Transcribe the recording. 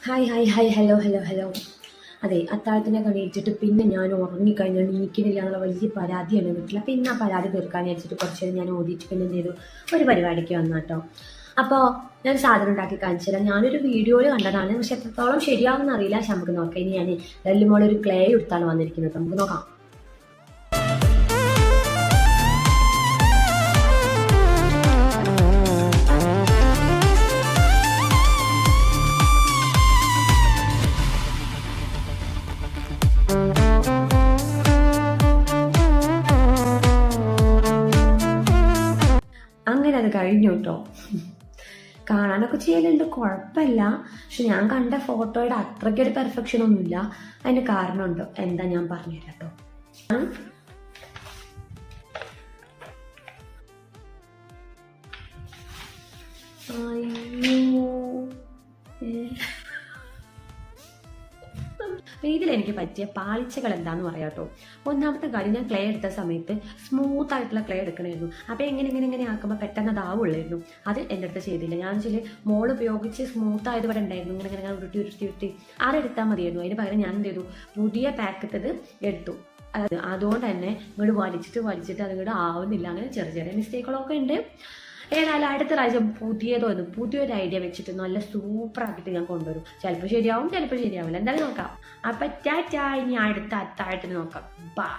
Hi hi hi hello hello hello. അതെ, അത്താഴത്തിനെ കഴിച്ചിട്ട് പിന്നെ ഞാൻ ഉറങ്ങിക്കഴിഞ്ഞാൽ എണീക്കുന്നില്ല എന്നുള്ള വലിയ പരാതിയാണ് വീട്ടിൽ. അപ്പോൾ ഇന്ന് ആ പരാതി തീർക്കാൻ വെച്ചിട്ട് കുറച്ച് നേരം ഞാൻ ഓടിയിട്ട് പിന്നെ എന്ത് ചെയ്തു, ഒരു പരിപാടിക്ക് വന്നു കേട്ടോ. അപ്പോൾ ഞാൻ സാധനം ഉണ്ടാക്കി കാണിച്ചു തരാം. ഞാനൊരു വീഡിയോയിൽ കണ്ടതാണ്, പക്ഷെ എത്രത്തോളം ശരിയാവുമെന്ന് അറിയില്ല. പക്ഷെ നമുക്ക് നോക്കാം. ഇനി ഞാൻ വെല്ലുമോളൊരു ക്ലേ എടുത്താണ് വന്നിരിക്കുന്നത്. നമുക്ക് നോക്കാം. അങ്ങനെ അത് കഴിഞ്ഞു കേട്ടോ. കാണാനൊക്കെ ചെയ്യലുണ്ട്, കുഴപ്പമില്ല. പക്ഷെ ഞാൻ കണ്ട ഫോട്ടോയുടെ അത്രയ്ക്കൊരു പെർഫെക്ഷൻ ഒന്നുമില്ല. അതിന് കാരണമുണ്ട്, എന്താ ഞാൻ പറഞ്ഞുതരാം കേട്ടോ. ഇതിലെനിക്ക് പറ്റിയ പാളിച്ചകൾ എന്താന്ന് പറയാം കേട്ടോ. ഒന്നാമത്തെ കാര്യം, ഞാൻ ക്ലേ എടുത്ത സമയത്ത് സ്മൂത്ത് ആയിട്ടുള്ള ക്ലേ എടുക്കണമായിരുന്നു. അപ്പോൾ എങ്ങനെ ആക്കുമ്പോൾ പെട്ടെന്ന് അതാവുള്ളായിരുന്നു. അത് എൻ്റെ അടുത്ത് ചെയ്തില്ല. ഞാൻ വെച്ചാൽ മോൾ ഉപയോഗിച്ച് സ്മൂത്ത് ആയത് ഇവിടെ ഉണ്ടായിരുന്നു. ഇങ്ങനെ ഉരുട്ടി അതെടുത്താൽ മതിയായിരുന്നു. അതിന് പകരം ഞാൻ എന്ത് ചെയ്തു, പുതിയ പാക്കറ്റത് എടുത്തു. അതുകൊണ്ട് തന്നെ ഇങ്ങോട്ട് വലിച്ചിട്ട് അതിങ്ങോട്ട് ആവുന്നില്ല. അങ്ങനെ ചെറിയ മിസ്റ്റേക്കുകളൊക്കെ ഉണ്ട്. ഏതായാലും അടുത്ത പ്രാവശ്യം പുതിയൊരു ഐഡിയ വെച്ചിട്ട് നല്ല സൂപ്പറാക്കിയിട്ട് ഞാൻ കൊണ്ടുവരും. ചിലപ്പോൾ ശരിയാവും, ചിലപ്പോൾ ശരിയാവില്ല. എന്തായാലും നോക്കാം. അപ്പം ടാറ്റാ. ഇനി അടുത്ത അത്താഴത്തിന് നോക്കാം. ബൈ.